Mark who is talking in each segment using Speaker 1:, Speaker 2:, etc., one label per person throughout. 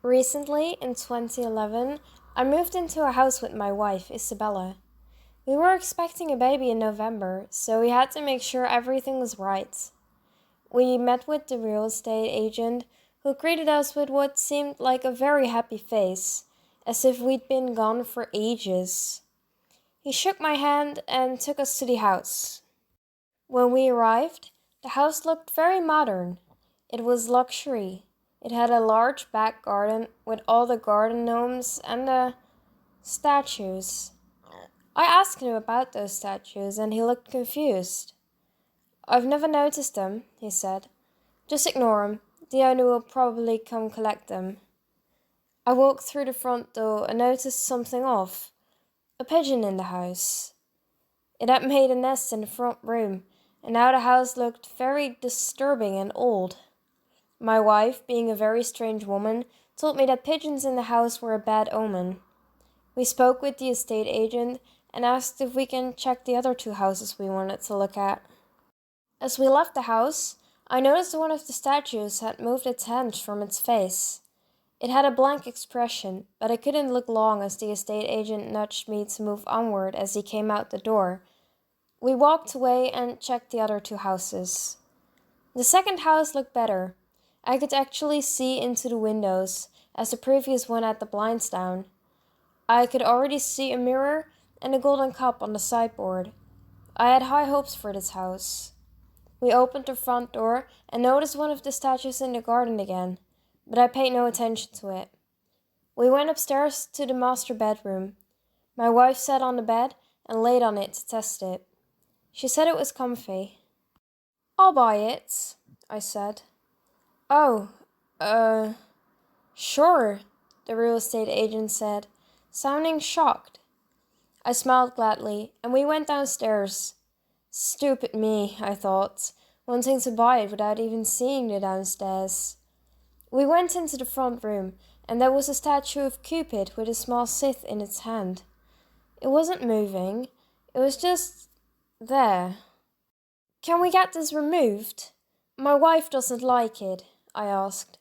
Speaker 1: Recently, in 2011, I moved into a house with my wife, Isabella. We were expecting a baby in November, so we had to make sure everything was right. We met with the real estate agent, who greeted us with what seemed like a very happy face, as if we'd been gone for ages. He shook my hand and took us to the house. When we arrived, the house looked very modern. It was luxury. It had a large back garden with all the garden gnomes and the statues. I asked him about those statues and he looked confused. "I've never noticed them," he said. "Just ignore 'em. The owner will probably come collect them." I walked through the front door and noticed something off. A pigeon in the house. It had made a nest in the front room, and now the house looked very disturbing and old. My wife, being a very strange woman, told me that pigeons in the house were a bad omen. We spoke with the estate agent and asked if we can check the other two houses we wanted to look at. As we left the house, I noticed one of the statues had moved its hand from its face. It had a blank expression, but I couldn't look long as the estate agent nudged me to move onward as he came out the door. We walked away and checked the other two houses. The second house looked better. I could actually see into the windows, as the previous one had the blinds down. I could already see a mirror and a golden cup on the sideboard. I had high hopes for this house. We opened the front door and noticed one of the statues in the garden again, but I paid no attention to it. We went upstairs to the master bedroom. My wife sat on the bed and laid on it to test it. She said it was comfy. "I'll buy it," I said. "Oh, sure," the real estate agent said, sounding shocked. I smiled gladly, and we went downstairs. Stupid me, I thought, wanting to buy it without even seeing the downstairs. We went into the front room, and there was a statue of Cupid with a small scythe in its hand. It wasn't moving, it was just there. "Can we get this removed? My wife doesn't like it," I asked.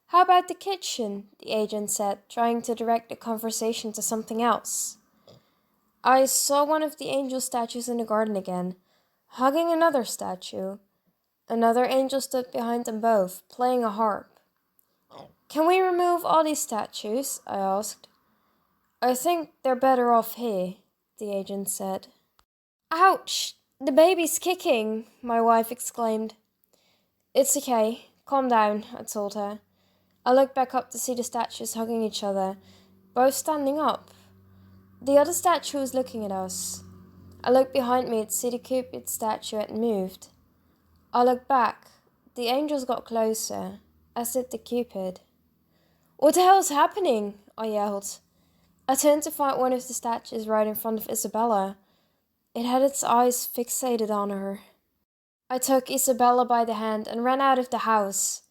Speaker 1: "How about the kitchen?" the agent said, trying to direct the conversation to something else. I saw one of the angel statues in the garden again, hugging another statue. Another angel stood behind them both, playing a harp. "Can we remove all these statues?" I asked. "I think they're better off here," the agent said. "Ouch! The baby's kicking!" my wife exclaimed. "It's okay. Calm down," I told her. I looked back up to see the statues hugging each other, both standing up. The other statue was looking at us. I looked behind me to see the Cupid statue had moved. I looked back. The angels got closer, as did the Cupid. "What the hell's happening?" I yelled. I turned to find one of the statues right in front of Isabella. It had its eyes fixated on her. I took Isabella by the hand and ran out of the house.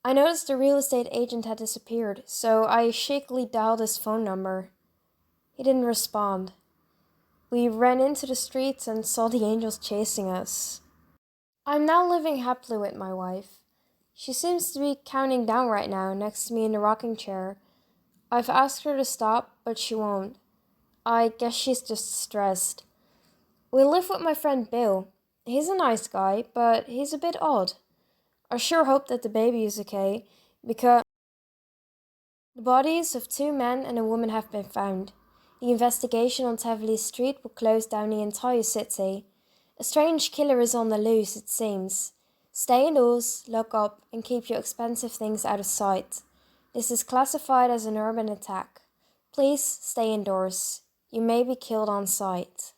Speaker 1: I noticed the real estate agent had disappeared, so I shakily dialed his phone number. He didn't respond. We ran into the streets and saw the angels chasing us. I'm now living happily with my wife. She seems to be counting down right now next to me in the rocking chair. I've asked her to stop, but she won't. I guess she's just stressed. We live with my friend Bill. He's a nice guy, but he's a bit odd. I sure hope that the baby is okay, because the bodies of two men and a woman have been found. The investigation on Tivoli Street will close down the entire city. A strange killer is on the loose, it seems. Stay indoors, lock up, and keep your expensive things out of sight. This is classified as an urban attack. Please stay indoors. You may be killed on sight.